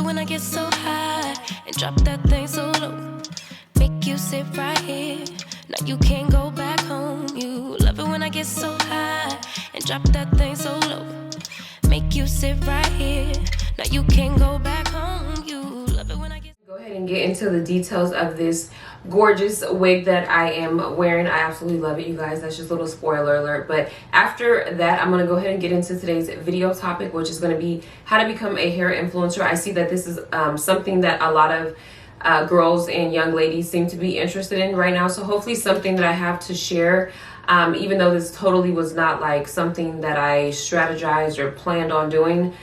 when I get so high and drop that thing so low. Make you sit right here. Now you can't go back home. You love it when I get so high and drop that thing so low. Make you sit right here. Now you can't go back home. You love it when I get. Go ahead and get into the details of this gorgeous wig that I am wearing. I absolutely love it, you guys. That's just a little spoiler alert. But after that, I'm going to go ahead and get into today's video topic, which is going to be how to become a hair influencer. I see that this is something that a lot of girls and young ladies seem to be interested in right now. So hopefully something that I have to share, even though this totally was not like something that I strategized or planned on doing.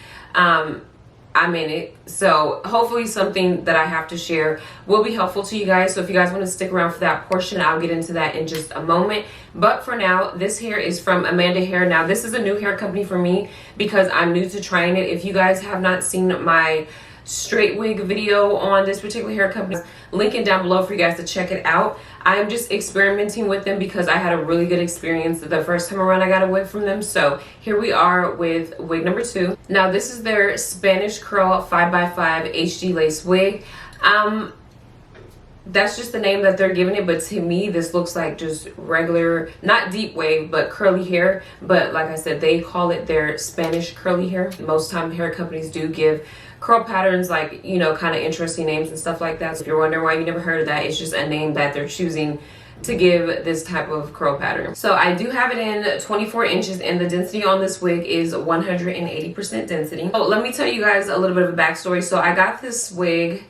I'm in it, so hopefully something that I have to share will be helpful to you guys. So if you guys want to stick around for that portion, I'll get into that in just a moment. But for now, this hair is from Amanda Hair. Now this is a new hair company for me because I'm new to trying it. If you guys have not seen my straight wig video on this particular hair company, link it down below for you guys to check it out. I am just experimenting with them because I had a really good experience the first time around I got a wig from them. So here we are with wig number 2. Now this is their Spanish curl 5x5 HD lace wig. That's just the name that they're giving it, but to me this looks like just regular, not deep wave, but curly hair. But like I said, they call it their Spanish curly hair. Most time hair companies do give curl patterns like, you know, kind of interesting names and stuff like that. So if you're wondering why you never heard of that, it's just a name that they're choosing to give this type of curl pattern. So I do have it in 24 inches and the density on this wig is 180% density. So let me tell you guys a little bit of a backstory. So I got this wig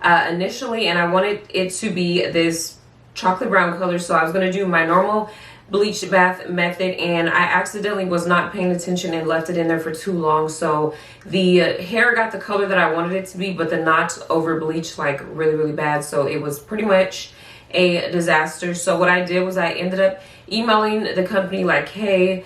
initially and I wanted it to be this chocolate brown color. So I was going to do my normal bleach bath method and I accidentally was not paying attention and left it in there for too long. So the hair got the color that I wanted it to be, but the knots over bleached like really bad. So it was pretty much a disaster. So what I did was I ended up emailing the company like, hey,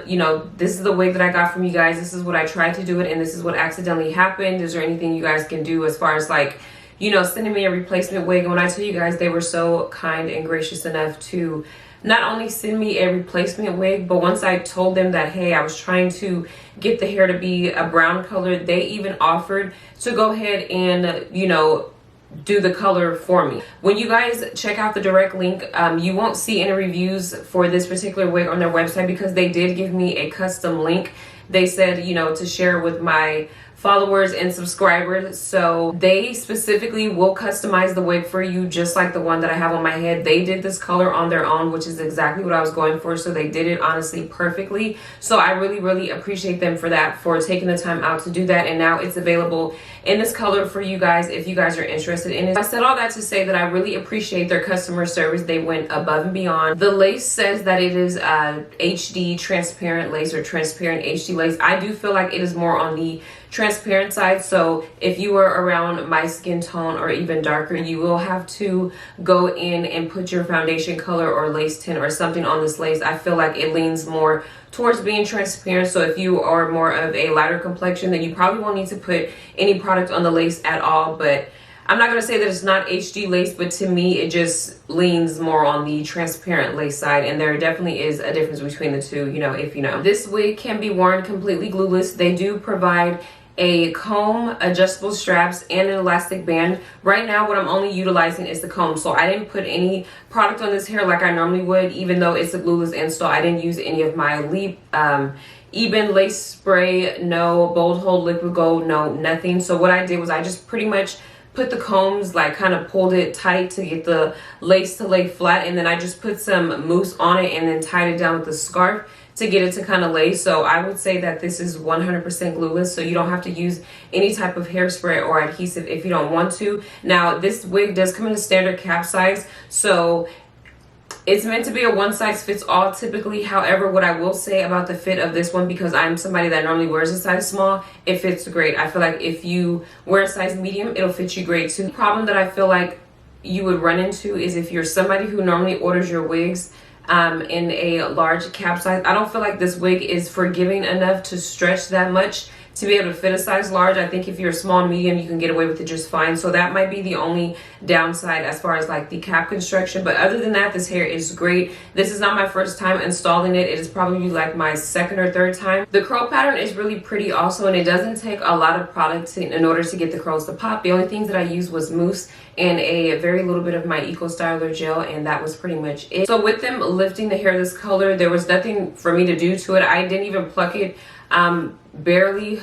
you know, this is the wig that I got from you guys. This is what I tried to do it and this is what accidentally happened. Is there anything you guys can do as far as like, you know, sending me a replacement wig? And when I tell you guys, they were so kind and gracious enough to not only send me a replacement wig, but once I told them that, hey, I was trying to get the hair to be a brown color, they even offered to go ahead and, you know, do the color for me. When you guys check out the direct link, you won't see any reviews for this particular wig on their website because they did give me a custom link. They said, you know, to share with my followers and subscribers. So they specifically will customize the wig for you just like the one that I have on my head. They did this color on their own, which is exactly what I was going for. So they did it honestly perfectly. So I really appreciate them for that, for taking the time out to do that. And now it's available in this color for you guys if you guys are interested in it. I said all that to say that I really appreciate their customer service. They went above and beyond. The lace says that it is HD transparent lace or transparent HD lace. I do feel like it is more on the transparent side. So if you are around my skin tone or even darker, you will have to go in and put your foundation color or lace tint or something on this lace. I feel like it leans more towards being transparent. So if you are more of a lighter complexion, then you probably won't need to put any product on the lace at all. But I'm not going to say that it's not HD lace, but to me it just leans more on the transparent lace side, and there definitely is a difference between the two, you know, if you know. This wig can be worn completely glueless. They do provide a comb, adjustable straps, and an elastic band. Right now what I'm only utilizing is the comb, so I didn't put any product on this hair like I normally would. Even though it's a glueless install, I didn't use any of my Eben lace spray, no bold hold liquid gold, no nothing. So what I did was I just pretty much put the combs, like kind of pulled it tight to get the lace to lay flat, and then I just put some mousse on it and then tied it down with the scarf to get it to kind of lay. So I would say that this is 100% glueless, so you don't have to use any type of hairspray or adhesive if you don't want to. Now this wig does come in a standard cap size, so it's meant to be a one size fits all typically. However, what I will say about the fit of this one, because I'm somebody that normally wears a size small, it fits great. I feel like if you wear a size medium, it'll fit you great too. The problem that I feel like you would run into is if you're somebody who normally orders your wigs in a large cap size. I don't feel like this wig is forgiving enough to stretch that much to be able to fit a size large. I think if you're a small medium, you can get away with it just fine. So that might be the only downside as far as like the cap construction. But other than that, this hair is great. This is not my first time installing it. It is probably like my second or third time. The curl pattern is really pretty also, and it doesn't take a lot of product in order to get the curls to pop. The only things that I used was mousse and a very little bit of my Eco Styler gel, and that was pretty much it. So with them lifting the hair this color, there was nothing for me to do to it. I didn't even pluck it, barely.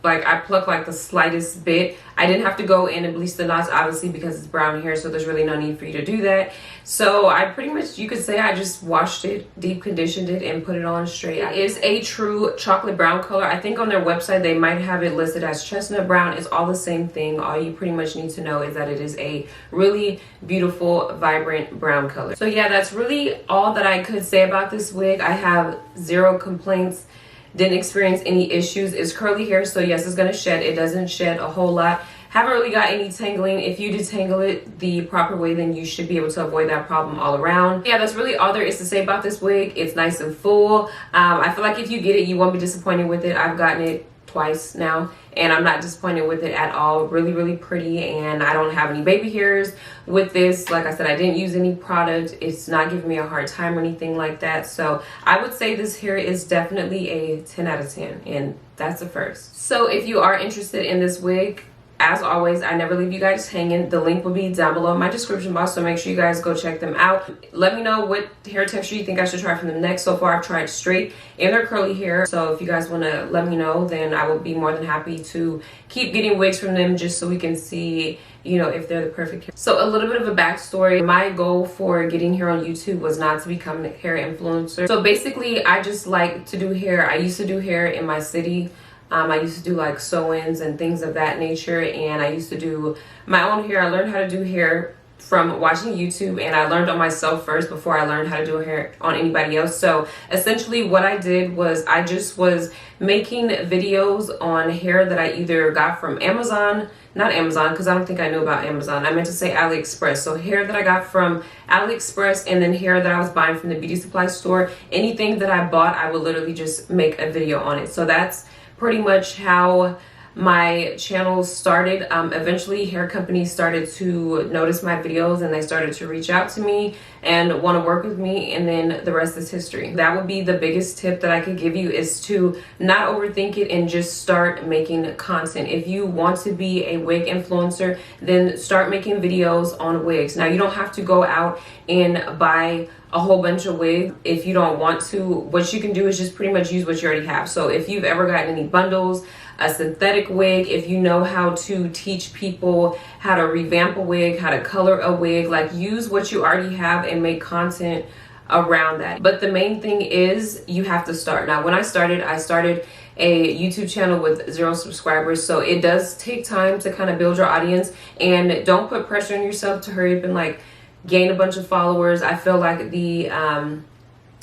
Like I plucked like the slightest bit. I didn't have to go in and bleach the knots, obviously, because it's brown hair, so there's really no need for you to do that. So I pretty much, you could say I just washed it, deep conditioned it, and put it on straight. It is a true chocolate brown color. I think on their website they might have it listed as chestnut brown. It's all the same thing. All you pretty much need to know is that it is a really beautiful, vibrant brown color. So yeah, that's really all that I could say about this wig. I have zero complaints. Didn't experience any issues. It's curly hair, so yes, it's gonna shed. It doesn't shed a whole lot. Haven't really got any tangling. If you detangle it the proper way, then you should be able to avoid that problem all around. Yeah, that's really all there is to say about this wig. It's nice and full. I feel like if you get it, you won't be disappointed with it. I've gotten it twice now, and I'm not disappointed with it at all. Really, really pretty, and I don't have any baby hairs with this. Like I said, I didn't use any product. It's not giving me a hard time or anything like that. So I would say this hair is definitely a 10 out of 10, and that's the first. So if you are interested in this wig, as always, I never leave you guys hanging. The link will be down below in my description box, so make sure you guys go check them out. Let me know what hair texture you think I should try from them next. So far, I've tried straight and their curly hair. So if you guys want to let me know, then I will be more than happy to keep getting wigs from them just so we can see, you know, if they're the perfect hair. So a little bit of a backstory. My goal for getting hair on YouTube was not to become a hair influencer. So basically, I just like to do hair. I used to do hair in my city. I used to do like sew-ins and things of that nature, and I used to do my own hair. I learned how to do hair from watching YouTube, and I learned on myself first before I learned how to do hair on anybody else. So essentially what I did was I just was making videos on hair that I either got from Amazon, not Amazon because I don't think I knew about Amazon, I meant to say AliExpress. So hair that I got from AliExpress, and then hair that I was buying from the beauty supply store. Anything that I bought, I would literally just make a video on it. So that's pretty much how my channel started. Eventually hair companies started to notice my videos, and they started to reach out to me and want to work with me, and then the rest is history. That would be the biggest tip that I could give you, is to not overthink it and just start making content. If you want to be a wig influencer, then start making videos on wigs. Now, you don't have to go out and buy a whole bunch of wigs if you don't want to. What you can do is just pretty much use what you already have. So if you've ever gotten any bundles, a synthetic wig, if you know how to teach people how to revamp a wig, how to color a wig, like use what you already have and make content around that. But the main thing is you have to start. Now, when I started a YouTube channel with 0 subscribers, so it does take time to kind of build your audience, and don't put pressure on yourself to hurry up and like gain a bunch of followers. I feel like the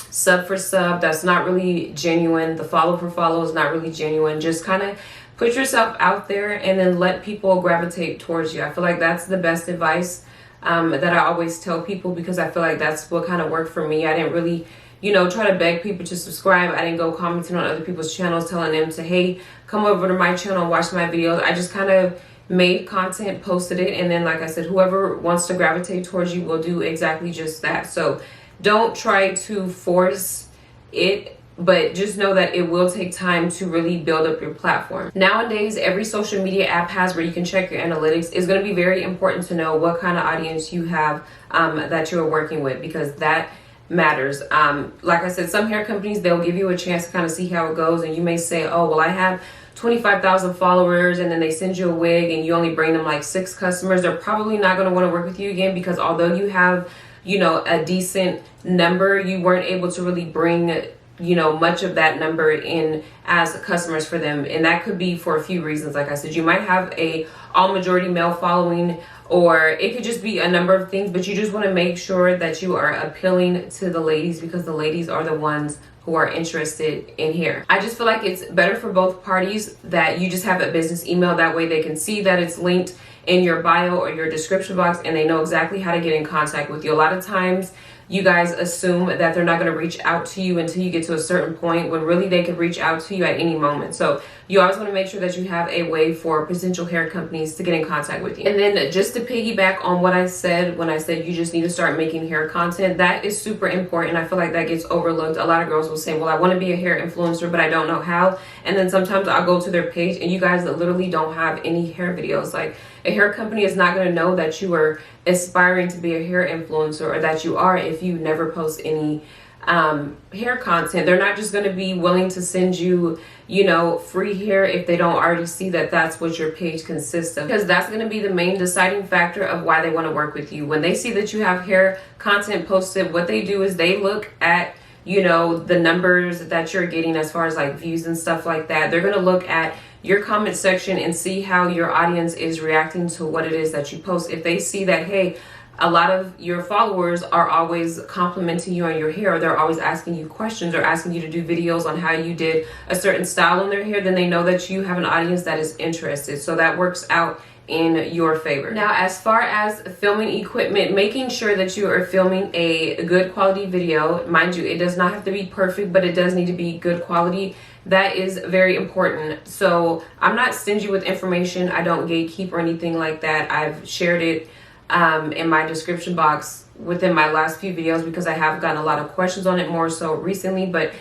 sub for sub, that's not really genuine. The follow for follow is not really genuine. Just kind of put yourself out there and then let people gravitate towards you. I feel like that's the best advice that I always tell people, because I feel like that's what kind of worked for me. I didn't really, you know, try to beg people to subscribe. I didn't go commenting on other people's channels telling them to, hey, come over to my channel and watch my videos. I just kind of made content, posted it, and then, like I said, whoever wants to gravitate towards you will do exactly just that. So don't try to force it, but just know that it will take time to really build up your platform. Nowadays, every social media app has where you can check your analytics. It's going to be very important to know what kind of audience you have that you're working with, because that matters. Like I said, some hair companies, they'll give you a chance to kind of see how it goes, and you may say, oh, well, I have 25,000 followers, and then they send you a wig and you only bring them like 6 customers. They're probably not going to want to work with you again, because although you have, you know, a decent number, you weren't able to really bring, you know, much of that number in as customers for them. And that could be for a few reasons. Like I said, you might have a all majority male following, or it could just be a number of things, but you just want to make sure that you are appealing to the ladies, because the ladies are the ones who are interested in hair. I just feel like it's better for both parties that you just have a business email. That way they can see that it's linked in your bio or your description box, and they know exactly how to get in contact with you. A lot of times you guys assume that they're not going to reach out to you until you get to a certain point, when really they could reach out to you at any moment. So you always want to make sure that you have a way for potential hair companies to get in contact with you. And then just to piggyback on what I said when I said you just need to start making hair content, that is super important. I feel like that gets overlooked. A lot of girls will say, well, I want to be a hair influencer, but I don't know how. And then sometimes I'll go to their page and you guys literally don't have any hair videos. Like, a hair company is not going to know that you are aspiring to be a hair influencer, or that you are, if you never post any hair content. They're not just going to be willing to send you, you know, free hair if they don't already see that that's what your page consists of, because that's going to be the main deciding factor of why they want to work with you. When they see that you have hair content posted, what they do is they look at, you know, the numbers that you're getting as far as like views and stuff like that. They're going to look at your comment section and see how your audience is reacting to what it is that you post. If they see that, hey, a lot of your followers are always complimenting you on your hair, or they're always asking you questions or asking you to do videos on how you did a certain style on their hair, then they know that you have an audience that is interested. So that works out in your favor. Now, as far as filming equipment, making sure that you are filming a good quality video. Mind you, it does not have to be perfect, but it does need to be good quality. That is very important. So I'm not stingy with information. I don't gatekeep or anything like that. I've shared it in my description box within my last few videos because I have gotten a lot of questions on it more so recently. But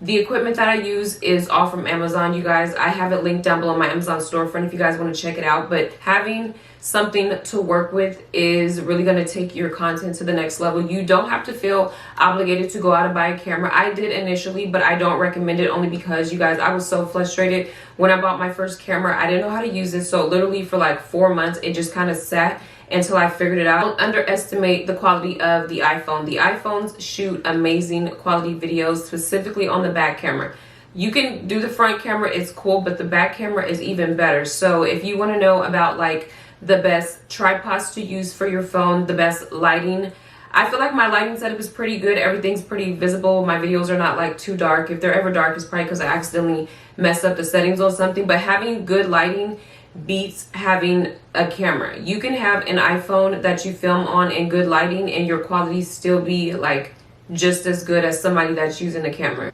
the equipment that I use is all from Amazon, you guys. I have it linked down below my Amazon storefront if you guys want to check it out. But having something to work with is really going to take your content to the next level. You don't have to feel obligated to go out and buy a camera. I did initially, but I don't recommend it, only because, you guys, I was so frustrated when I bought my first camera. I didn't know how to use it. So literally for like 4 months, it just kind of sat until I figured it out. Don't underestimate the quality of the iPhone. The iPhones shoot amazing quality videos, specifically on the back camera. You can do the front camera, it's cool, but the back camera is even better. So if you want to know about like the best tripods to use for your phone, the best lighting, I feel like my lighting setup is pretty good. Everything's pretty visible. My videos are not like too dark. If they're ever dark, it's probably because I accidentally messed up the settings on something. But having good lighting beats having a camera. You can have an iPhone that you film on in good lighting and your quality still be like just as good as somebody that's using a camera.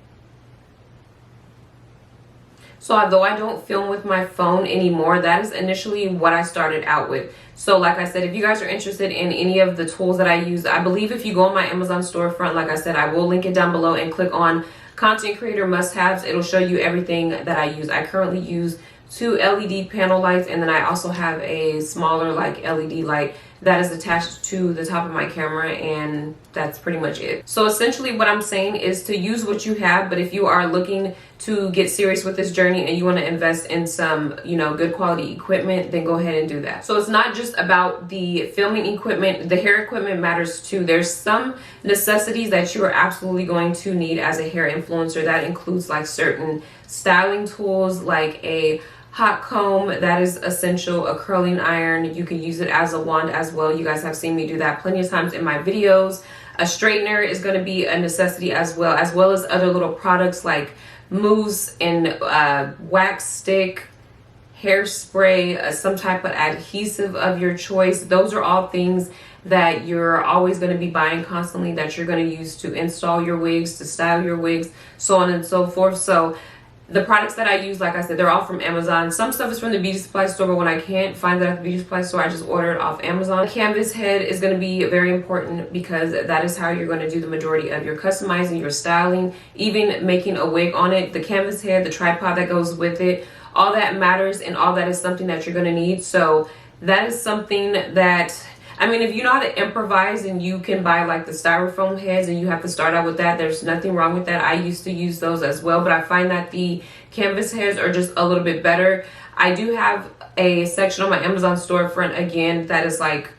So although I don't film with my phone anymore, that is initially what I started out with. So like I said, if you guys are interested in any of the tools that I use, I believe if you go on my Amazon storefront, like I said, I will link it down below, and click on content creator must-haves. It'll show you everything that I use. I currently use 2 LED panel lights, and then I also have a smaller like LED light that is attached to the top of my camera, and that's pretty much it. So essentially what I'm saying is to use what you have, but if you are looking to get serious with this journey and you want to invest in some, you know, good quality equipment, then go ahead and do that. So it's not just about the filming equipment, the hair equipment matters too. There's some necessities that you are absolutely going to need as a hair influencer. That includes like certain styling tools, like a hot comb, that is essential, a curling iron. You can use it as a wand as well. You guys have seen me do that plenty of times in my videos. A straightener is going to be a necessity as well as other little products like mousse and wax stick, hairspray, some type of adhesive of your choice. Those are all things that you're always going to be buying constantly, that you're going to use to install your wigs, to style your wigs, so on and so forth. So the products that I use, like I said, they're all from Amazon. Some stuff is from the beauty supply store, but when I can't find that at the beauty supply store, I just order it off Amazon. The canvas head is going to be very important because that is how you're going to do the majority of your customizing, your styling, even making a wig on it. The canvas head, the tripod that goes with it, all that matters, and all that is something that you're going to need. So that is something that, I mean, if you know how to improvise and you can buy like the styrofoam heads and you have to start out with that, there's nothing wrong with that. I used to use those as well, but I find that the canvas heads are just a little bit better. I do have a section on my Amazon storefront again that is like,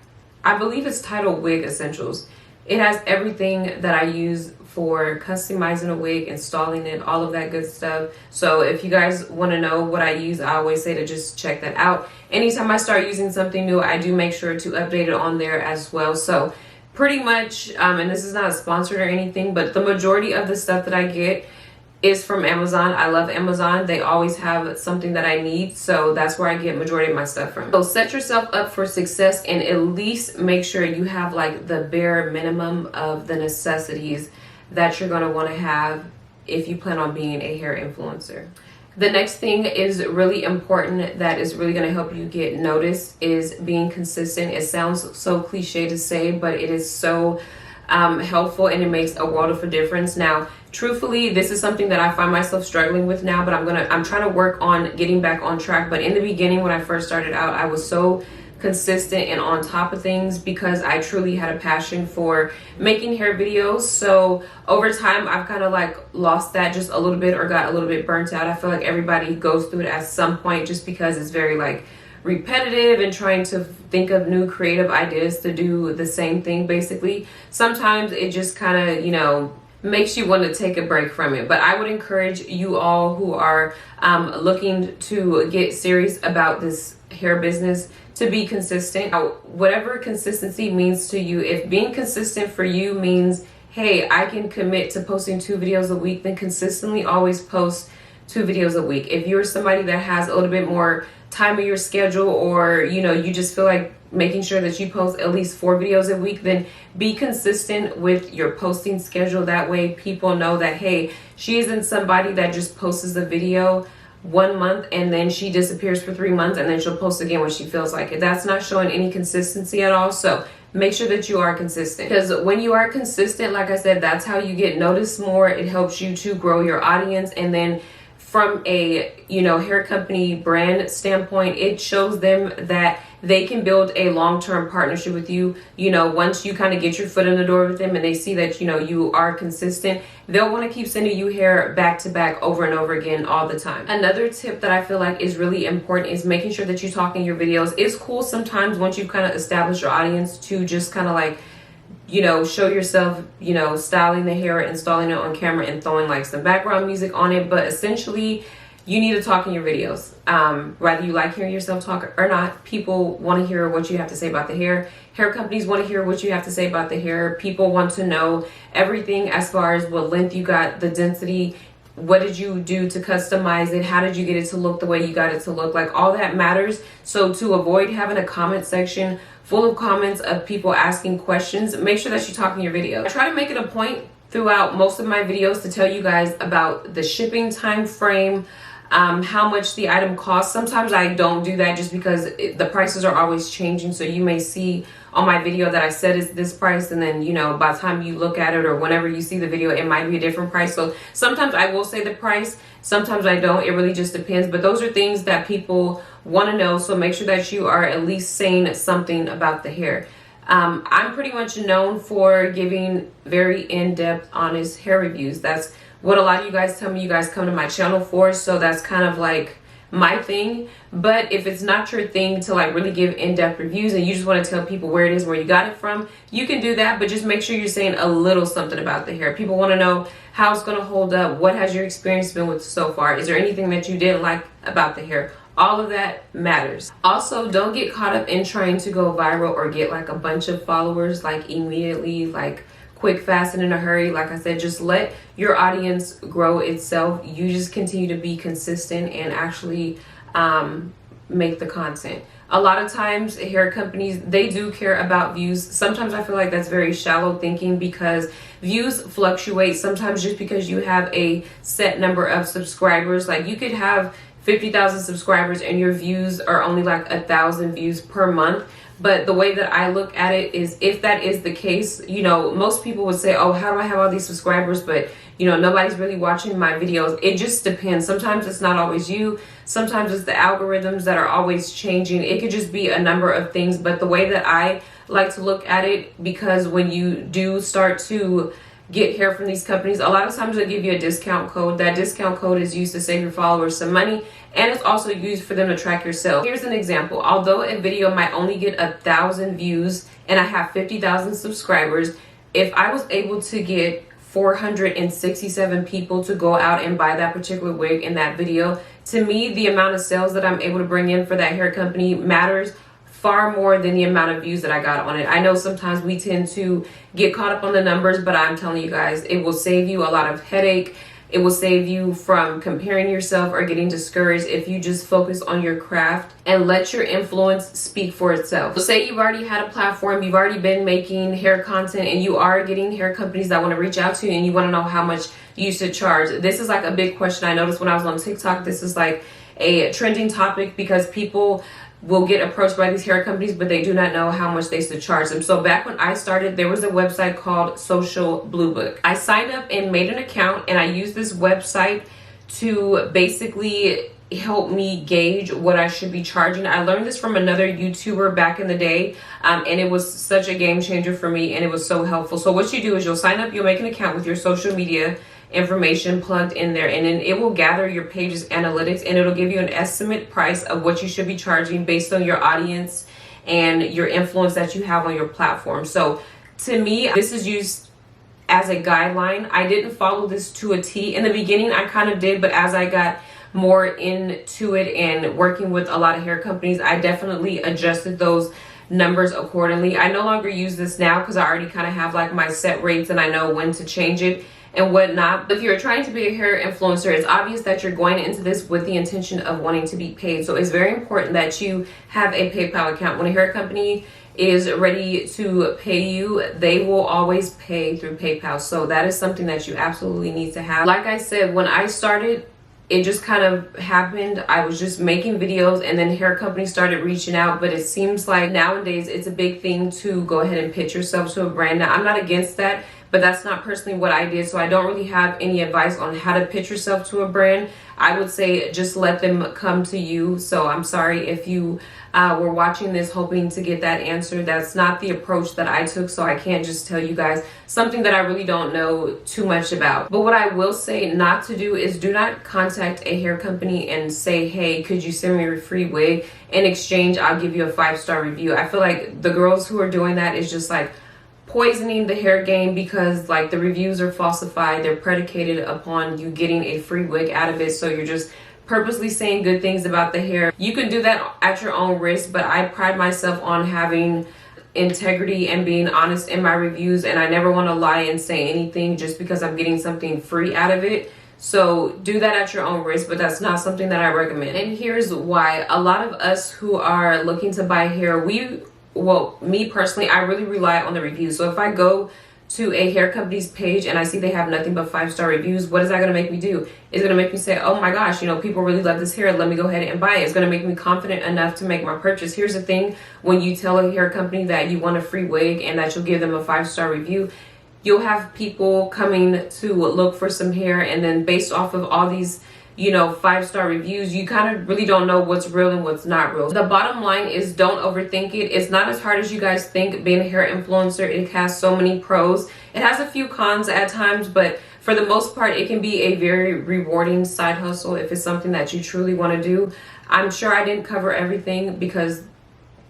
I believe it's titled Wig Essentials. It has everything that I use for customizing a wig, installing it, all of that good stuff. So if you guys want to know what I use, I always say to just check that out. Anytime I start using something new, I do make sure to update it on there as well. So pretty much, and this is not sponsored or anything, but the majority of the stuff that I get is from Amazon. I love Amazon. They always have something that I need, so that's where I get majority of my stuff from. So set yourself up for success and at least make sure you have like the bare minimum of the necessities that you're going to want to have if you plan on being a hair influencer. The next thing is really important that is really going to help you get noticed is being consistent. It sounds so cliche to say, but it is so helpful, and it makes a world of a difference. Now, truthfully, this is something that I find myself struggling with now, but I'm trying to work on getting back on track. But in the beginning, when I first started out, I was so consistent and on top of things because I truly had a passion for making hair videos. So over time, I've kind of like lost that just a little bit, or got a little bit burnt out. I feel like everybody goes through it at some point, just because it's very like repetitive and trying to think of new creative ideas to do the same thing. Basically, sometimes it just kind of, you know, makes you want to take a break from it. But I would encourage you all who are looking to get serious about this hair business to be consistent. Whatever consistency means to you, if being consistent for you means, hey, I can commit to posting 2 videos a week, then consistently always post 2 videos a week. If you're somebody that has a little bit more time in your schedule, or you know, you just feel like making sure that you post at least 4 videos a week, then be consistent with your posting schedule. That way people know that, hey, she isn't somebody that just posts a video 1 month and then she disappears for 3 months and then she'll post again when she feels like it. That's not showing any consistency at all. So make sure that you are consistent, because when you are consistent, like I said, that's how you get noticed more. It helps you to grow your audience, and then from a, you know, hair company brand standpoint, it shows them that they can build a long-term partnership with you. You know, once you kind of get your foot in the door with them and they see that, you know, you are consistent, they'll want to keep sending you hair back to back over and over again all the time. Another tip that I feel like is really important is making sure that you talk in your videos. It's cool sometimes once you've kind of established your audience to just kind of like, you know, show yourself, you know, styling the hair, installing it on camera, and throwing like some background music on it. But essentially, you need to talk in your videos. Whether you like hearing yourself talk or not, people want to hear what you have to say about the hair. Hair companies want to hear what you have to say about the hair. People want to know everything as far as what length you got, the density, what did you do to customize it, how did you get it to look the way you got it to look. Like, all that matters. So to avoid having a comment section full of comments of people asking questions, make sure that you talk in your video. I try to make it a point throughout most of my videos to tell you guys about the shipping time frame, how much the item costs. Sometimes I don't do that just because the prices are always changing. So you may see on my video that I said is this price, and then, you know, by the time you look at it or whenever you see the video, it might be a different price. So sometimes I will say the price, sometimes I don't. It really just depends. But those are things that people want to know. So make sure that you are at least saying something about the hair. I'm pretty much known for giving very in-depth, honest hair reviews. That's what a lot of you guys tell me you guys come to my channel for. So that's kind of like my thing. But if it's not your thing to like really give in-depth reviews and you just want to tell people where it is, where you got it from, you can do that. But just make sure you're saying a little something about the hair. People want to know how it's going to hold up. What has your experience been with so far? Is there anything that you didn't like about the hair? All of that matters. Also, don't get caught up in trying to go viral or get like a bunch of followers like immediately, like quick, fast, and in a hurry. Like I said, just let your audience grow itself. You just continue to be consistent and actually make the content. A lot of times hair companies, they do care about views. Sometimes I feel like that's very shallow thinking, because views fluctuate. Sometimes just because you have a set number of subscribers, like you could have 50,000 subscribers and your views are only like 1,000 views per month. But the way that I look at it is, if that is the case, you know, most people would say, oh, how do I have all these subscribers, but you know, nobody's really watching my videos? It just depends. Sometimes it's not always you. Sometimes it's the algorithms that are always changing. It could just be a number of things. But the way that I like to look at it, because when you do start to get hair from these companies, a lot of times they give you a discount code. That discount code is used to save your followers some money, and it's also used for them to track your sales. Here's an example. Although a video might only get 1,000 views and I have 50,000 subscribers, if I was able to get 467 people to go out and buy that particular wig in that video, to me, the amount of sales that I'm able to bring in for that hair company matters far more than the amount of views that I got on it. I know sometimes we tend to get caught up on the numbers, but I'm telling you guys, it will save you a lot of headache. It will save you from comparing yourself or getting discouraged if you just focus on your craft and let your influence speak for itself. So say you've already had a platform, you've already been making hair content, and you are getting hair companies that want to reach out to you and you want to know how much you should charge. This is like a big question. I noticed when I was on TikTok, this is like a trending topic because people will get approached by these hair companies, but they do not know how much they should charge them. So back when I started, there was a website called Social Blue Book. I signed up and made an account, and I used this website to basically help me gauge what I should be charging. I learned this from another YouTuber back in the day, and it was such a game changer for me, and it was so helpful. So what you do is you'll sign up, you'll make an account with your social media information plugged in there, and then it will gather your page's analytics, and it'll give you an estimate price of what you should be charging based on your audience and your influence that you have on your platform. So to me, this is used as a guideline. I didn't follow this to a T. In the beginning, I kind of did, but as I got more into it and working with a lot of hair companies, I definitely adjusted those numbers accordingly. I no longer use this now because I already kind of have like my set rates and I know when to change it and whatnot. If you're trying to be a hair influencer, it's obvious that you're going into this with the intention of wanting to be paid. So it's very important that you have a PayPal account. When a hair company is ready to pay you, they will always pay through PayPal. So that is something that you absolutely need to have. Like I said, when I started, it just kind of happened. I was just making videos and then hair companies started reaching out, but it seems like nowadays it's a big thing to go ahead and pitch yourself to a brand. Now, I'm not against that, but that's not personally what I did. So I don't really have any advice on how to pitch yourself to a brand. I would say just let them come to you. So I'm sorry if you were watching this hoping to get that answer. That's not the approach that I took. So I can't just tell you guys something that I really don't know too much about. But what I will say not to do is do not contact a hair company and say, hey, could you send me a free wig? In exchange, I'll give you a 5-star review. I feel like the girls who are doing that is just like poisoning the hair game, because like the reviews are falsified. They're predicated upon you getting a free wig out of it. So you're just purposely saying good things about the hair. You can do that at your own risk, but I pride myself on having integrity and being honest in my reviews, and I never want to lie and say anything just because I'm getting something free out of it. So do that at your own risk, but that's not something that I recommend. And here's why. A lot of us who are looking to buy hair, me personally, I really rely on the reviews. So if I go to a hair company's page and I see they have nothing but 5-star reviews, what is that going to make me do? It's going to make me say, oh my gosh, you know, people really love this hair. Let me go ahead and buy it. It's going to make me confident enough to make my purchase. Here's the thing. When you tell a hair company that you want a free wig and that you'll give them a 5-star review, you'll have people coming to look for some hair, and then based off of all these 5-star reviews, you kind of really don't know what's real and what's not real. The bottom line is don't overthink it. It's not as hard as you guys think being a hair influencer. It has so many pros. It has a few cons at times, but for the most part, it can be a very rewarding side hustle if it's something that you truly want to do. I'm sure I didn't cover everything because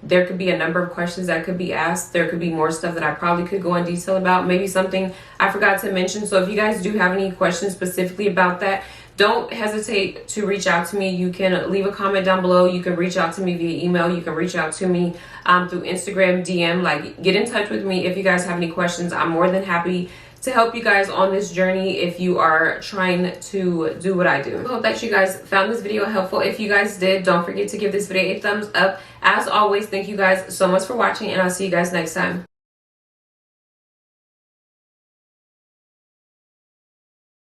there could be a number of questions that could be asked. There could be more stuff that I probably could go in detail about. Maybe something I forgot to mention. So if you guys do have any questions specifically about that, don't hesitate to reach out to me. You can leave a comment down below. You can reach out to me via email. You can reach out to me through Instagram DM. Like, get in touch with me if you guys have any questions. I'm more than happy to help you guys on this journey if you are trying to do what I do. I hope that you guys found this video helpful. If you guys did, don't forget to give this video a thumbs up. As always, thank you guys so much for watching, and I'll see you guys next time.